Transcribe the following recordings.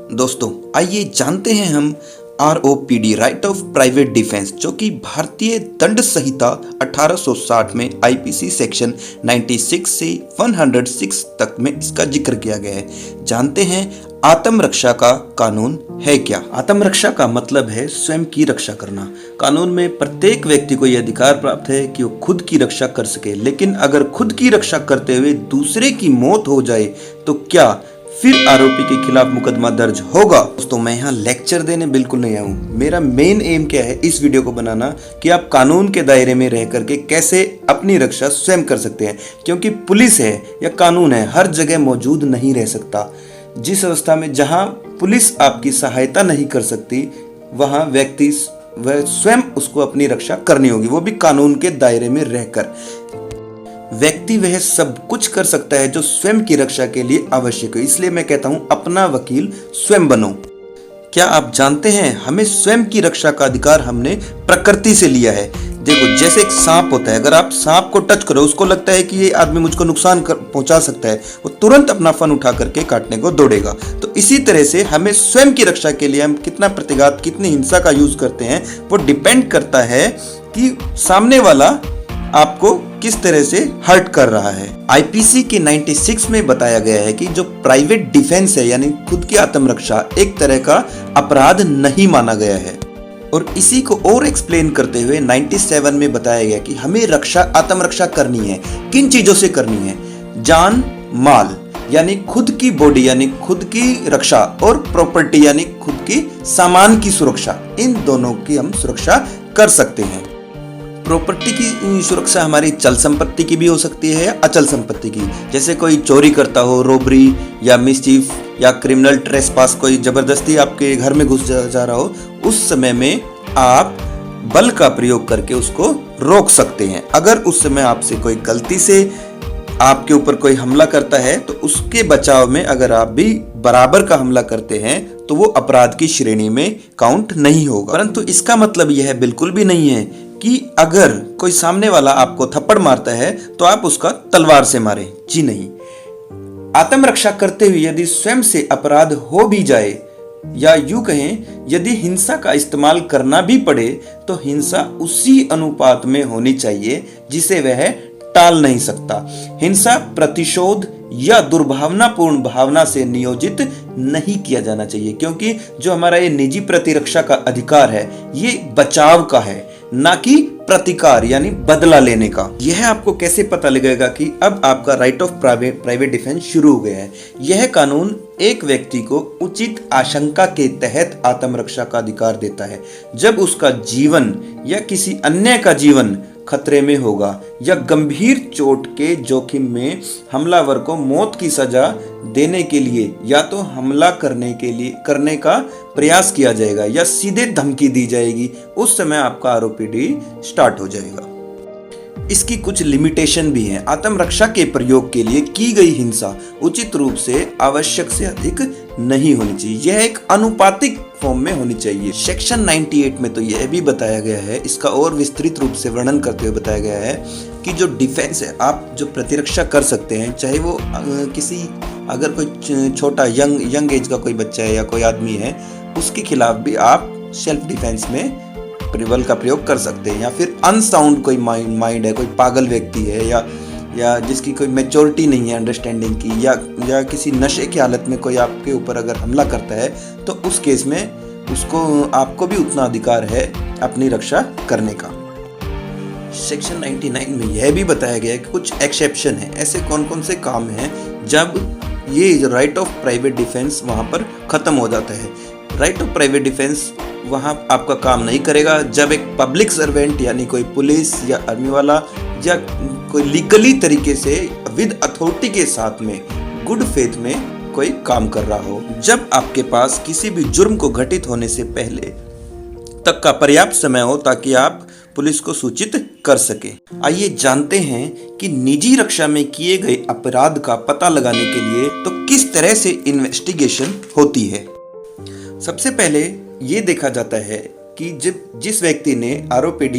दोस्तों आइए जानते हैं हम ROPD right of private defence, जो कि भारतीय दंड संहिता 1860 में IPC सेक्शन 96 से 106 तक में इसका जिक्र किया गया है। जानते हैं आत्मरक्षा का कानून है क्या। आत्मरक्षा का मतलब है स्वयं की रक्षा करना। कानून में प्रत्येक व्यक्ति को यह अधिकार प्राप्त है कि वो खुद की रक्षा कर सके, लेकिन अगर खुद की रक्षा करते हुए दूसरे की मौत हो जाए तो क्या फिर आरोपी के खिलाफ मुकदमा दर्ज होगा। दोस्तों मैं यहाँ लेक्चर देने बिल्कुल नहीं आया हूँ। मेरा मेन एम क्या है इस वीडियो को बनाना कि आप कानून के दायरे में रह करके कैसे अपनी रक्षा स्वयं कर सकते हैं, क्योंकि पुलिस है या कानून है हर जगह मौजूद नहीं रह सकता। जिस अवस्था में जहाँ पुलिस आपकी सहायता नहीं कर सकती वहाँ व्यक्ति वह स्वयं उसको अपनी रक्षा करनी होगी, वो भी कानून के दायरे में रहकर। व्यक्ति वह सब कुछ कर सकता है जो स्वयं की रक्षा के लिए आवश्यक है। इसलिए मैं कहता हूं अपना वकील स्वयं बनो। क्या आप जानते हैं हमें स्वयं की रक्षा का अधिकार हमने प्रकृति से लिया है। देखो जैसे एक सांप होता है, अगर आप सांप को टच करो उसको लगता है कि ये आदमी मुझको नुकसान पहुंचा सकता है, वो तुरंत अपना फन उठा करके काटने को दौड़ेगा। तो इसी तरह से हमें स्वयं की रक्षा के लिए हम कितना प्रतिघात कितनी हिंसा का यूज करते हैं वो डिपेंड करता है कि सामने वाला आपको किस तरह से हर्ट कर रहा है। IPC के 96 में बताया गया है कि जो प्राइवेट डिफेंस है यानी खुद की आत्मरक्षा एक तरह का अपराध नहीं माना गया है। और इसी को और एक्सप्लेन करते हुए 97 में बताया गया कि हमें आत्मरक्षा करनी है। किन चीजों से करनी है? जान माल यानी खुद की बॉडी यानी खुद की रक्षा, और प्रॉपर्टी यानी खुद की सामान की सुरक्षा। इन दोनों की हम सुरक्षा कर सकते हैं। प्रॉपर्टी की सुरक्षा हमारी चल संपत्ति की भी हो सकती है या अचल संपत्ति की। जैसे कोई चोरी करता हो, रोबरी या मिसचीफ या क्रिमिनल ट्रेसपास, कोई जबरदस्ती आपके घर में घुस जा रहा हो, उस समय में आप बल का प्रयोग करके उसको रोक सकते हैं। अगर उस समय आपसे कोई गलती से आपके ऊपर कोई हमला करता है तो उसके बचाव में अगर आप भी बराबर का हमला करते हैं तो वो अपराध की श्रेणी में काउंट नहीं होगा। परंतु इसका मतलब यह बिल्कुल भी नहीं है कि अगर कोई सामने वाला आपको थप्पड़ मारता है तो आप उसका तलवार से मारें। जी नहीं, आत्मरक्षा करते हुए यदि स्वयं से अपराध हो भी जाए या यूं कहें यदि हिंसा का इस्तेमाल करना भी पड़े तो हिंसा उसी अनुपात में होनी चाहिए जिसे वह टाल नहीं सकता। हिंसा प्रतिशोध या दुर्भावनापूर्ण भावना से नियोजित नहीं किया जाना चाहिए, क्योंकि जो हमारा ये निजी प्रतिरक्षा का अधिकार है ये बचाव का है, ना कि प्रतिकार यानी बदला लेने का। यह आपको कैसे पता लगेगा कि अब आपका राइट ऑफ प्राइवेट डिफेंस शुरू हो गया है? यह कानून एक व्यक्ति को उचित आशंका के तहत आत्मरक्षा का अधिकार देता है। जब उसका जीवन या किसी अन्य का जीवन खतरे में होगा या गंभीर चोट के जोखिम में हमलावर को मौत की सजा देने के लिए या तो हमला करने का प्रयास किया जाएगा या सीधे धमकी दी जाएगी, उस समय आपका ROPD स्टार्ट हो जाएगा। इसकी कुछ लिमिटेशन भी हैं। आत्मरक्षा के प्रयोग के लिए की गई हिंसा उचित रूप से आवश्यक से अधिक नहीं होनी चाहिए। यह एक अनुपातिक फॉर्म में होनी चाहिए। सेक्शन 98 में तो यह भी बताया गया है, इसका और विस्तृत रूप से वर्णन करते हुए बताया गया है कि जो डिफेंस है, आप जो प्रतिरक्षा कर सकते हैं, चाहे वो अगर कोई छोटा यंग एज का कोई बच्चा है या कोई आदमी है, उसके खिलाफ भी आप सेल्फ डिफेंस में बल का प्रयोग कर सकते हैं। या फिर अनसाउंड कोई माइंड है, कोई पागल व्यक्ति है या जिसकी कोई मैच्योरिटी नहीं है अंडरस्टैंडिंग की, या किसी नशे की हालत में कोई आपके ऊपर अगर हमला करता है तो उस केस में आपको भी उतना अधिकार है अपनी रक्षा करने का। सेक्शन 99 में यह भी बताया गया है कि कुछ एक्सेप्शन है। ऐसे कौन कौन से काम हैं जब ये राइट ऑफ प्राइवेट डिफेंस वहां पर खत्म हो जाता है। राइट ऑफ प्राइवेट डिफेंस वहां आपका काम नहीं करेगा जब एक पब्लिक सर्वेंट यानी कोई पुलिस या आर्मी वाला या कोई लीगली तरीके से विद अथॉरिटी के साथ में गुड फेथ में कोई काम कर रहा हो। जब आपके पास किसी भी जुर्म को घटित होने से पहले तक का पर्याप्त समय हो ताकि आप पुलिस को सूचित कर सके। आइए जानते हैं कि निजी रक्षा में किए गए अपराध का पता लगाने के लिए तो किस तरह से इन्वेस्टिगेशन होती है। सबसे पहले ये देखा जाता है कि जिस व्यक्ति ने ROPD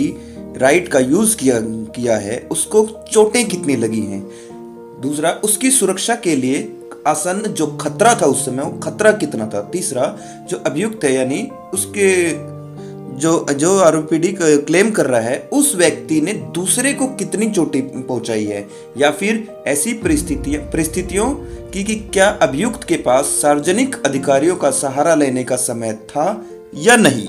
राइट का यूज किया है उसको चोटें कितनी लगी हैं। दूसरा, उसकी सुरक्षा के लिए आसन्न जो खतरा था उस समय, वो खतरा कितना था। तीसरा, जो अभियुक्त है यानी उसके जो आरोपी क्लेम कर रहा है, उस व्यक्ति ने दूसरे को कितनी चोटें पहुंचाई है, या फिर ऐसी परिस्थितियों की कि क्या अभियुक्त के पास सार्वजनिक अधिकारियों का सहारा लेने का समय था या नहीं।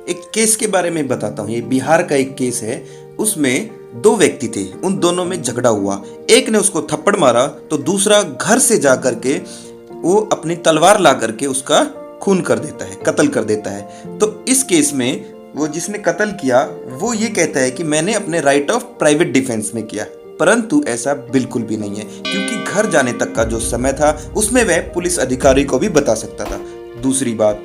एक केस के बारे में बताता हूँ, ये बिहार का एक केस है। उसमें दो व्यक्ति थे, उन दोनों में झगड़ा हुआ। एक ने उसको थप्पड़ मारा तो दूसरा घर से जा करके वो अपनी तलवार ला करके उसका खून कर देता है, कत्ल कर देता है। तो इस केस में वो जिसने कत्ल किया वो ये कहता है कि मैंने अपने राइट ऑफ प्राइवेट डिफेंस में किया, परंतु ऐसा बिल्कुल भी नहीं है, क्योंकि घर जाने तक का जो समय था उसमें वह पुलिस अधिकारी को भी बता सकता था। दूसरी बात,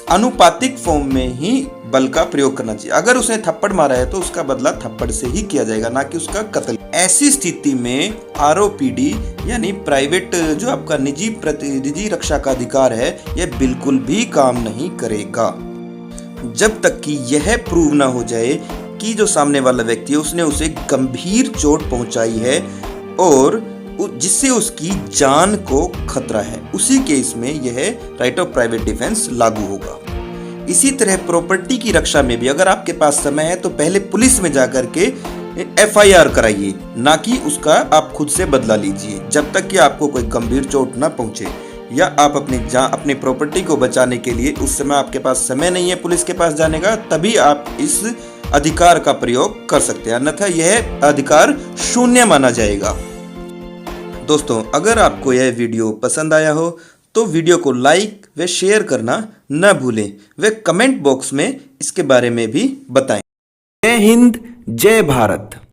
अनुपातिक फॉर्म में ही बल का प्रयोग करना चाहिए। अगर उसने थप्पड़ मारा है तो उसका बदला थप्पड़ से ही किया जाएगा, ना कि उसका कत्ल। ऐसी स्थिति में आरओपीडी यानी प्राइवेट जो आपका निजी रक्षा का अधिकार है, यह बिल्कुल भी काम नहीं करेगा जब तक कि यह प्रूव ना हो जाए कि जो सामने वाला व्यक्ति है उसने उसे गंभीर चोट पहुंचाई है और जिससे उसकी जान को खतरा है। उसी केस में यह राइट ऑफ प्राइवेट डिफेंस लागू होगा। इसी तरह प्रॉपर्टी की रक्षा में भी अगर आपके पास समय है तो पहले पुलिस में जाकर के एफआईआर कराइए, ना कि उसका आप खुद से बदला लीजिए, जब तक कि आपको कोई गंभीर चोट ना पहुंचे या आप अपनी प्रॉपर्टी को बचाने के लिए उस समय आपके पास समय नहीं है पुलिस के पास जाने का, तभी आप इस अधिकार का प्रयोग कर सकते हैं, अन्यथा यह अधिकार शून्य माना जाएगा। दोस्तों, अगर आपको यह वीडियो पसंद आया हो तो वीडियो को लाइक व शेयर करना न भूलें व कमेंट बॉक्स में इसके बारे में भी बताएं। जय हिंद, जय भारत।